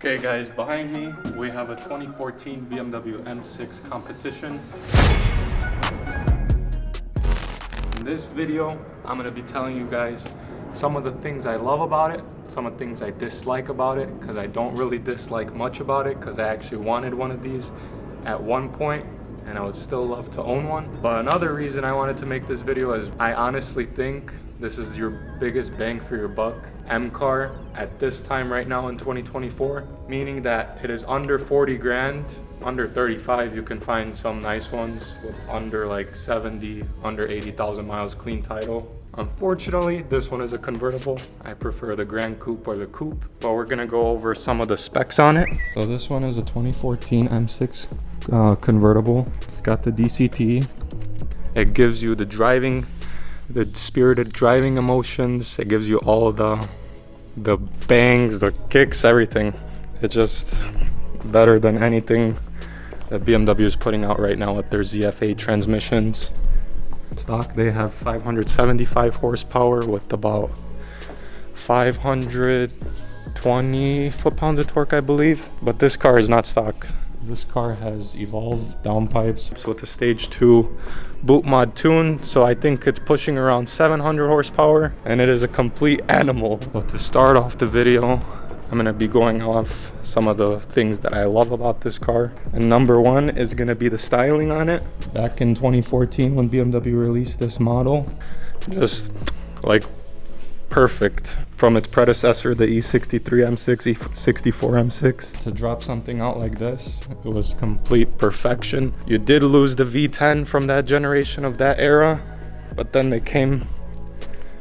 Okay guys, behind me we have a 2014 BMW M6 competition. In this video, I'm gonna be telling you guys some of the things I love about it, some of the things I dislike about it, because I don't really dislike much about it, because I actually wanted one of these at one point, and I would still love to own one. But another reason I wanted to make this video is I honestly think this is your biggest bang for your buck M car at this time right now in 2024, meaning that it is under 40 grand. Under 35 you can find some nice ones with under like 70, under 80,000 miles clean title. Unfortunately, this one is a convertible. I prefer the Grand Coupe or the Coupe, but we're gonna go over some of the specs on it. So this one is a 2014 M6 convertible. It's got the DCT. It gives you the spirited driving emotions. It gives you all of the bangs, the kicks, everything. It's just better than anything that BMW is putting out right now with their ZF8 transmissions. Stock, they have 575 horsepower with about 520 foot-pounds of torque, I believe. But this car is not stock. This car has evolved downpipes with a stage 2 boot mod tune, so I think it's pushing around 700 horsepower, and it is a complete animal. But to start off the video, I'm gonna be going off some of the things that I love about this car. And number one is gonna be the styling on it. Back in 2014 when BMW released this model, just like perfect from its predecessor, the E63 M6, E64 M6. To drop something out like this, it was complete perfection. You did lose the V10 from that generation of that era, but then they came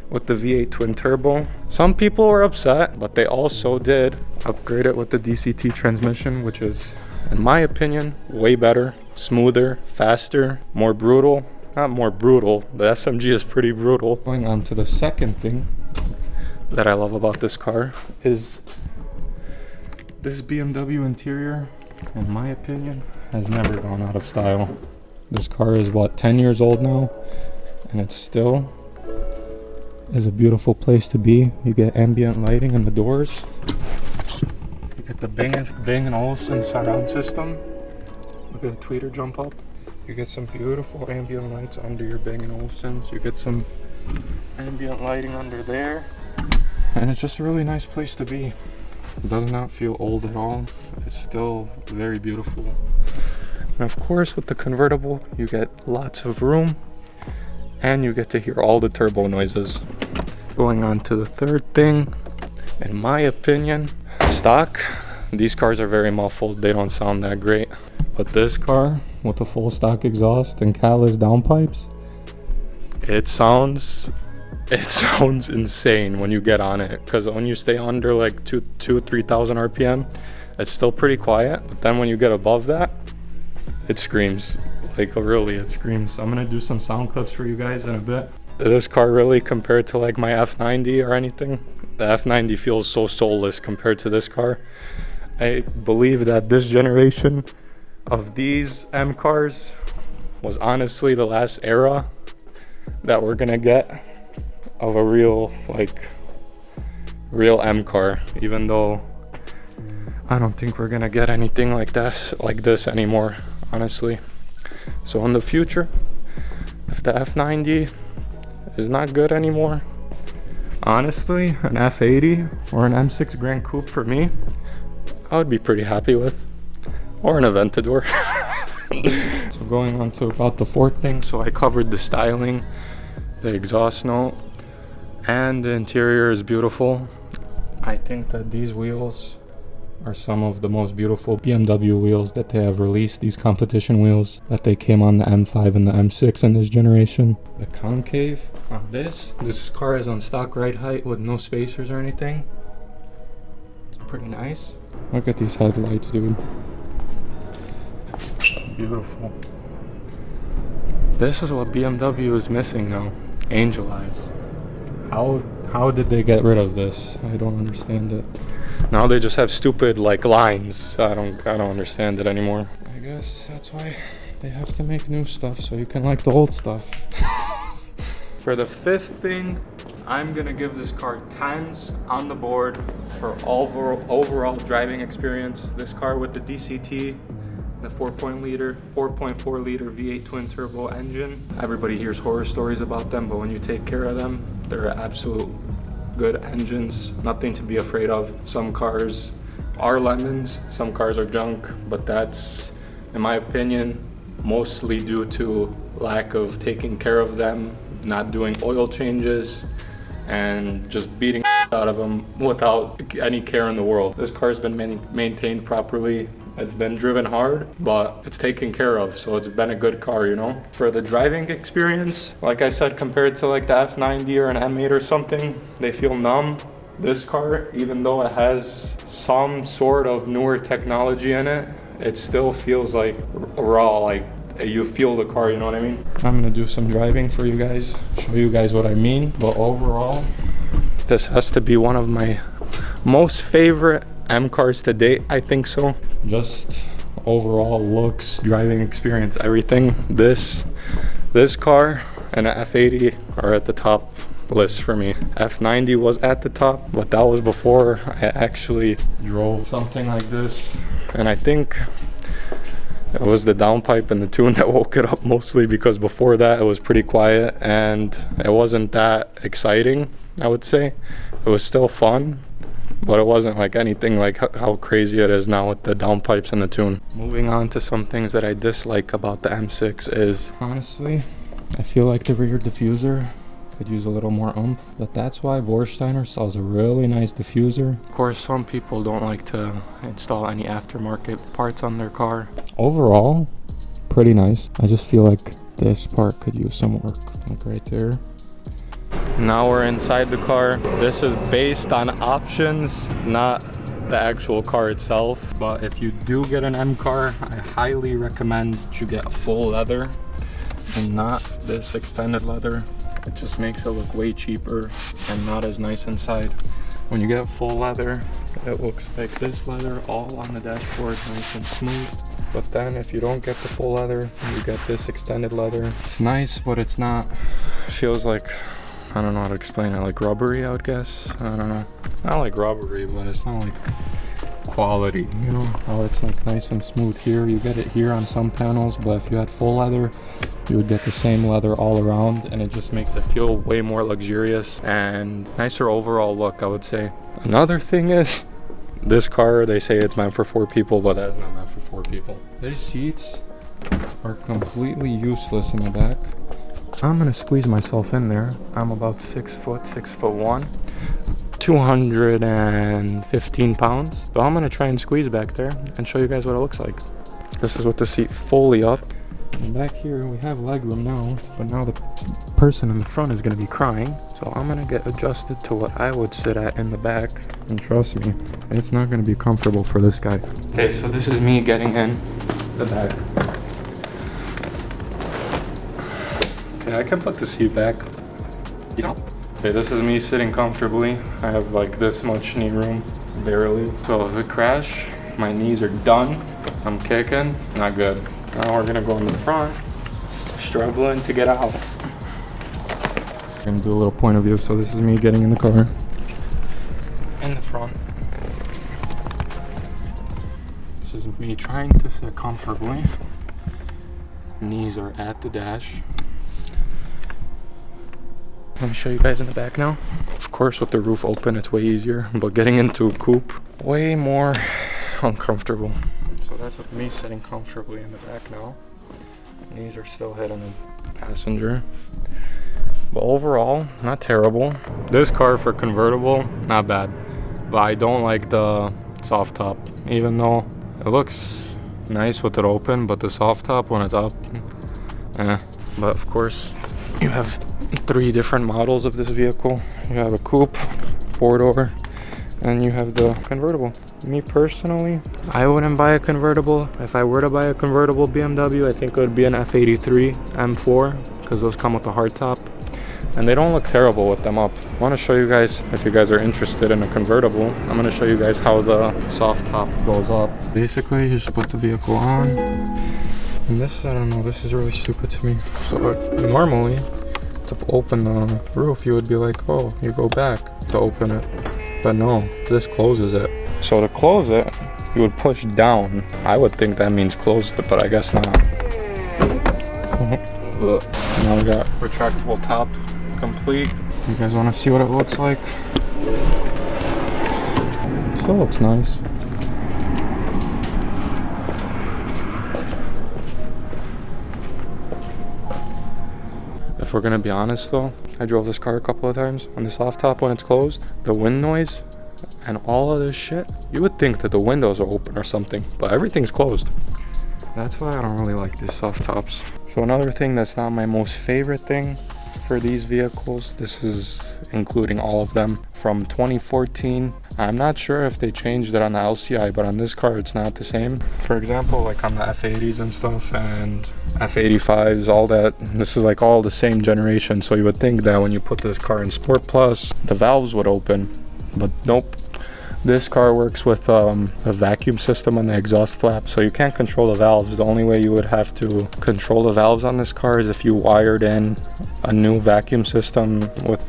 with the V8 twin turbo. Some people were upset, but they also did upgrade it with the DCT transmission, which is, in my opinion, way better, smoother, faster, more brutal. Not more brutal, the SMG is pretty brutal. Going on to the second thing that I love about this car is this BMW interior, in my opinion, has never gone out of style. This car is what, 10 years old now, and it still is a beautiful place to be. You get ambient lighting in the doors. You get the Bang & Olufsen surround system. Look at the tweeter jump up. You get some beautiful ambient lights under your Bang & Olufsens. You get some ambient lighting under there. And it's just a really nice place to be. It does not feel old at all. It's still very beautiful. And of course, with the convertible, you get lots of room and you get to hear all the turbo noises. Going on to the third thing, in my opinion, stock. These cars are very muffled. They don't sound that great. But this car, with the full stock exhaust and catalyst downpipes, it sounds insane when you get on it, because when you stay under like 3,000 RPM, it's still pretty quiet, but then when you get above that, it screams. Like really, it screams. I'm gonna do some sound clips for you guys in a bit. This car really, compared to like my F90 or anything, the F90 feels so soulless compared to this car. I believe that this generation of these M cars was honestly the last era that we're gonna get of a real M car, even though I don't think we're gonna get anything like this anymore, honestly. So in the future, if the F90 is not good anymore, honestly, an F80 or an M6 Grand Coupe for me, I would be pretty happy with, or an Aventador. So going on to about the fourth thing, so I covered the styling, the exhaust note, and the interior is beautiful. I think that these wheels are some of the most beautiful BMW wheels that they have released, these competition wheels that they came on the M5 and the M6 in this generation. The concave on this car is on stock ride height with no spacers or anything. Pretty nice. Look at these headlights, dude. Beautiful. This is what BMW is missing now. Angel eyes. How did they get rid of this? I don't understand it. Now they just have stupid like lines. I don't understand it anymore. I guess that's why they have to make new stuff so you can like the old stuff. For the fifth thing, I'm gonna give this car 10s on the board for overall driving experience. This car with the DCT, the 4.4 liter V8 twin turbo engine. Everybody hears horror stories about them, but when you take care of them, they're absolute good engines. Nothing to be afraid of. Some cars are lemons, some cars are junk, but that's, in my opinion, mostly due to lack of taking care of them, not doing oil changes, and just beating out of them without any care in the world. This car's been maintained properly. It's been driven hard, but it's taken care of, so it's been a good car, you know? For the driving experience, like I said, compared to like the F90 or an M8 or something, they feel numb. This car, even though it has some sort of newer technology in it, it still feels like raw, like you feel the car, you know what I mean? I'm gonna do some driving for you guys, show you guys what I mean, but overall, this has to be one of my most favorite M cars to date, I think so. Just overall looks, driving experience, everything. This car and the F80 are at the top list for me. F90 was at the top, but that was before I actually drove something like this. And I think it was the downpipe and the tune that woke it up mostly, because before that it was pretty quiet and it wasn't that exciting, I would say. It was still fun, but it wasn't like anything like how crazy it is now with the downpipes and the tune. Moving on to some things that I dislike about the M6 is, honestly, I feel like the rear diffuser could use a little more oomph, but that's why Vorsteiner sells a really nice diffuser. Of course, some people don't like to install any aftermarket parts on their car. Overall, pretty nice. I just feel like this part could use some work, like right there. Now we're inside the car. This is based on options, not the actual car itself. But if you do get an M car, I highly recommend you get a full leather and not this extended leather. It just makes it look way cheaper and not as nice inside. When you get full leather, it looks like this leather all on the dashboard, nice and smooth. But then if you don't get the full leather, you get this extended leather. It's nice, but it's not, it feels like, I don't know how to explain it, like rubbery, I would guess. I don't know. Not like rubbery, but it's not like quality, you know? How it's like nice and smooth here. You get it here on some panels, but if you had full leather, you would get the same leather all around, and it just makes it feel way more luxurious and nicer overall look, I would say. Another thing is, this car, they say it's meant for 4 people, but that's not meant for 4 people. These seats are completely useless in the back. I'm gonna squeeze myself in there. I'm about 6'1", 215 pounds. So I'm gonna try and squeeze back there and show you guys what it looks like. This is with the seat fully up. And back here we have legroom now, but now the person in the front is gonna be crying. So I'm gonna get adjusted to what I would sit at in the back. And trust me, it's not gonna be comfortable for this guy. Okay, so this is me getting in the back. Okay, I can put the seat back. Okay, this is me sitting comfortably. I have like this much knee room, barely. So if it crash, my knees are done. I'm kicking, not good. Now we're gonna go in the front, struggling to get out. I'm gonna do a little point of view. So this is me getting in the car, in the front. This is me trying to sit comfortably. Knees are at the dash. Let me show you guys in the back now. Of course, with the roof open, it's way easier, but getting into a coupe, way more uncomfortable. So that's with me sitting comfortably in the back now. Knees are still hitting the passenger. But overall, not terrible. This car for convertible, not bad. But I don't like the soft top, even though it looks nice with it open, but the soft top when it's up, But of course, you have 3 different models of this vehicle. You have a coupe, 4-door, and you have the convertible. Me personally, I wouldn't buy a convertible. If I were to buy a convertible BMW, I think it would be an F83 M4, because those come with a hardtop. And they don't look terrible with them up. I want to show you guys, if you guys are interested in a convertible, I'm going to show you guys how the soft top goes up. Basically, you just put the vehicle on. And this, I don't know, this is really stupid to me. So normally, To open the roof, you would be like, oh, you go back to open it. But no, this closes it. So to close it, you would push down. I would think that means close it, but I guess not. Now we got retractable top complete. You guys want to see what it looks like? Still looks nice. If we're gonna be honest though, I drove this car a couple of times on the soft top when it's closed. The wind noise and all of this shit, you would think that the windows are open or something, but everything's closed. That's why I don't really like these soft tops. So another thing that's not my most favorite thing for these vehicles, this is including all of them from 2014. I'm not sure if they changed it on the LCI, but on this car it's not the same. For example, like on the F80s and stuff and F85s, all that, this is like all the same generation. So you would think that when you put this car in Sport Plus, the valves would open, but nope. This car works with a vacuum system on the exhaust flap, so you can't control the valves. The only way you would have to control the valves on this car is if you wired in a new vacuum system with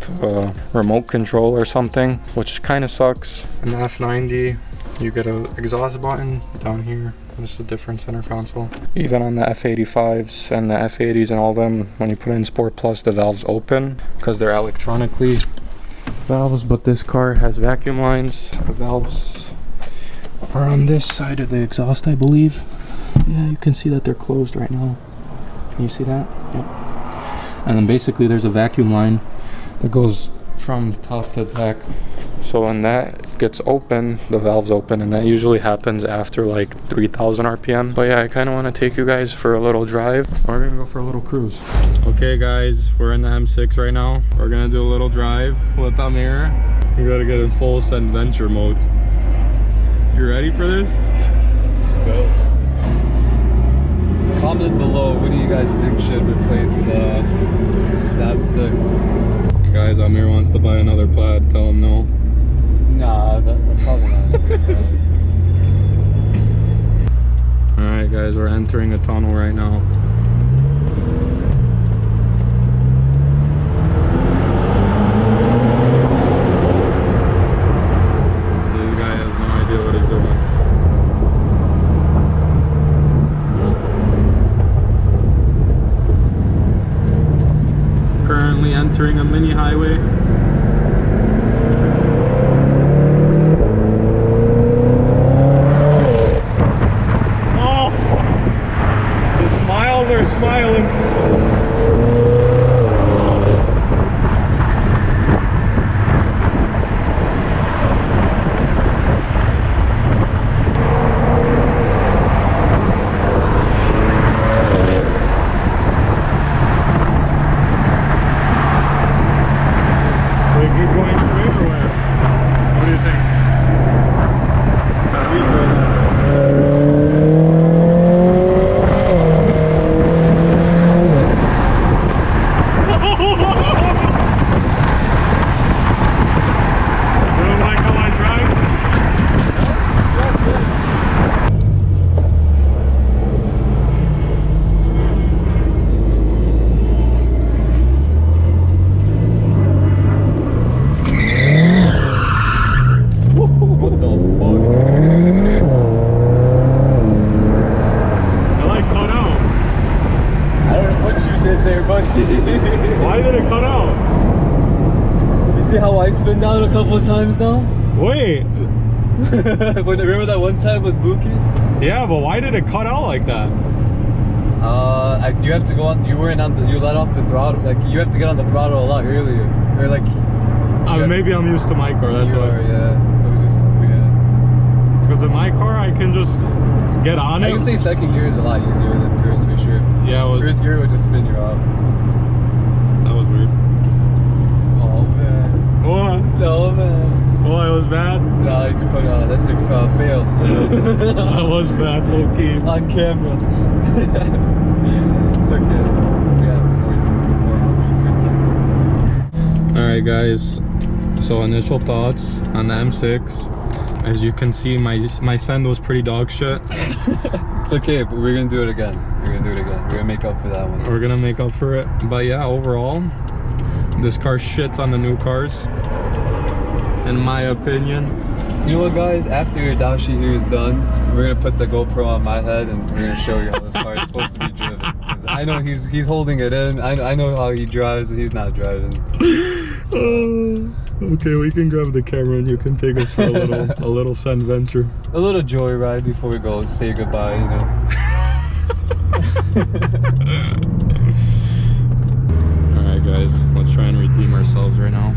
remote control or something, which kind of sucks. In the F90, you get an exhaust button down here. This is a different center console. Even on the F85s and the F80s and all them, when you put in Sport Plus, the valves open because they're electronically valves, but this car has vacuum lines. The valves are on this side of the exhaust, I believe. Yeah, you can see that they're closed right now. Can you see that? Yep. And then basically there's a vacuum line that goes from the top to the back. So when that gets open, the valves open, and that usually happens after like 3,000 RPM. But yeah, I kind of want to take you guys for a little drive. We're gonna go for a little cruise. Okay guys, we're in the M6 right now. We're gonna do a little drive with Amir. We gotta get in full adventure mode. You ready for this? Let's go. Comment below, what do you guys think should replace the M6? Guys, Amir wants to buy another Plaid. Tell him no. Nah, probably not. Alright guys, we're entering a tunnel right now. This guy has no idea what he's doing. Currently entering a mini highway. Are smiling. So we keep going straight or where? What do you think? Why did it cut out? You see how I spin down a couple of times now? Wait. Remember that one time with Buki? Yeah, but why did it cut out like that? You have to go on. You weren't on. You let off the throttle. Like you have to get on the throttle a lot earlier, or like. Maybe I'm used to my car. That's why. Yeah. It was just yeah. Because in my car, I can just get on it. I can say second gear is a lot easier than first for sure. Yeah, first gear would just spin you off. That was weird. Oh man. What? Oh man. Oh, it was bad? No, you can put that's a fail. That was bad, low key. On camera. It's okay. Yeah, more Alright guys, so initial thoughts on the M6. As you can see, my send was pretty dog shit. It's okay, but we're gonna do it again. We're gonna make up for that one. We're gonna make up for it. But yeah, overall, This car shits on the new cars, in my opinion. You know what, guys? After your dashi here is done, we're gonna put the GoPro on my head and we're gonna show you how this car is supposed to be driven. 'Cause I know he's holding it in. I know how he drives. He's not driving. So. Okay, we can grab the camera and you can take us for a little sun venture. A little joyride before we go say goodbye, you know. Alright guys, let's try and redeem ourselves right now.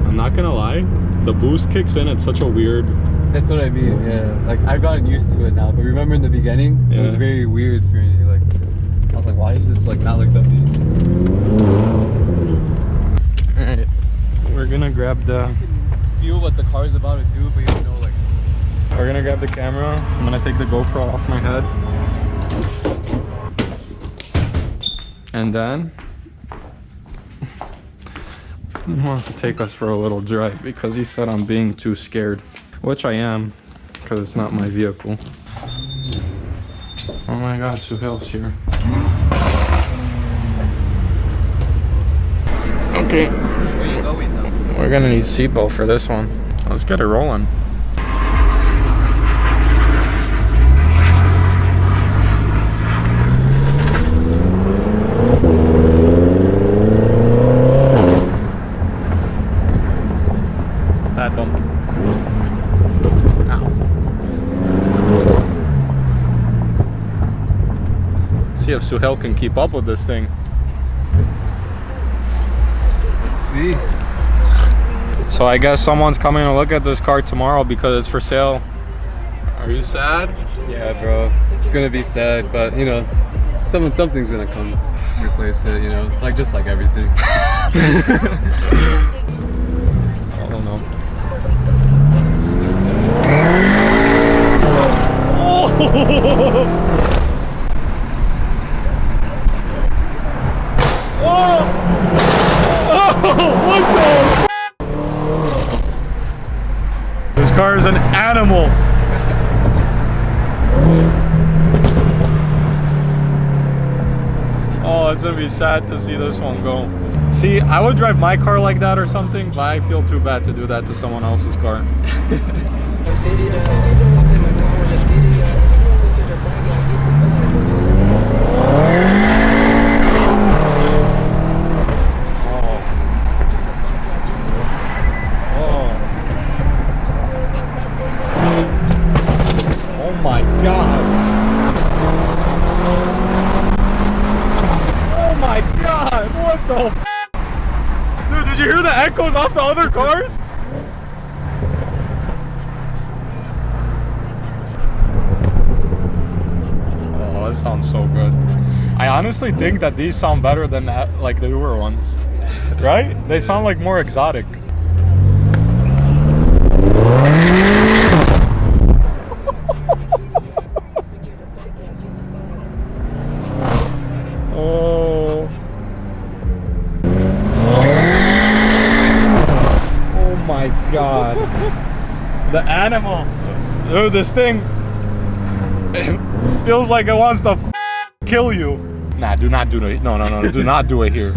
I'm not gonna lie, the boost kicks in at such a weird... That's what I mean, yeah. Like, I've gotten used to it now, but remember in the beginning, it was very weird for me. Like, I was like, why is this like not like that? Alright, we're gonna grab the... Feel what the car's about to do, but you don't know, like... We're gonna grab the camera. I'm gonna take the GoPro off my head. And then... he wants to take us for a little drive because he said I'm being too scared. Which I am, because it's not my vehicle. Oh my god, Suhail's here. Okay. Where you going now? We're gonna need seatbelt for this one. Let's get it rolling. Bad bump. Ow. Let's see if Suhail can keep up with this thing. Let's see. So I guess someone's coming to look at this car tomorrow because it's for sale. Are you sad? Yeah, bro. It's gonna be sad, but you know, something's gonna come replace it. You know, like just like everything. I don't know. Oh! What the? This car is an animal. Oh, it's gonna be sad to see this one go. See, I would drive my car like that or something, but I feel too bad to do that to someone else's car. Oh my god. Oh my god, what the f? Dude, did you hear the echoes off the other cars? Oh, that sounds so good. I honestly think that these sound better than that, like the newer ones. Right? They sound like more exotic. Oh. Oh my god. The animal. Dude, this thing, it feels like it wants to kill you. Nah, do not do it. No, do not do it here.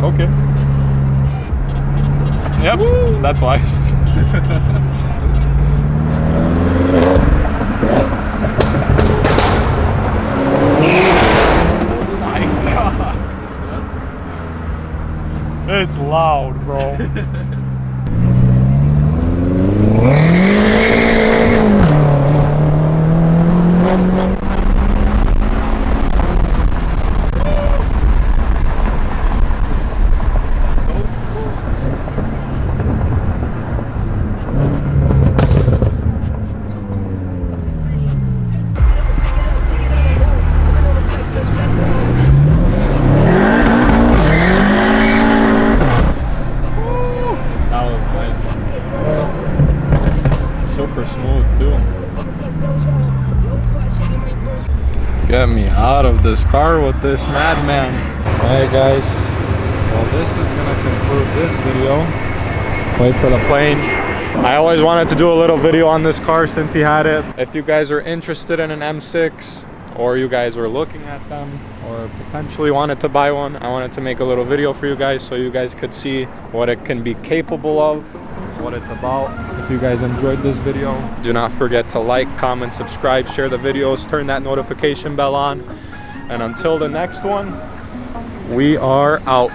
Okay. Yep, that's why. Oh my god. It's loud, bro. Get me out of this car with this madman. Alright guys, well this is gonna conclude this video. Wait for the plane. I always wanted to do a little video on this car since he had it. If you guys are interested in an M6, or you guys were looking at them, or potentially wanted to buy one, I wanted to make a little video for you guys so you guys could see what it can be capable of, what it's about. If you guys enjoyed this video, do not forget to like, comment, subscribe, share the videos, turn that notification bell on. And until the next one, we are out.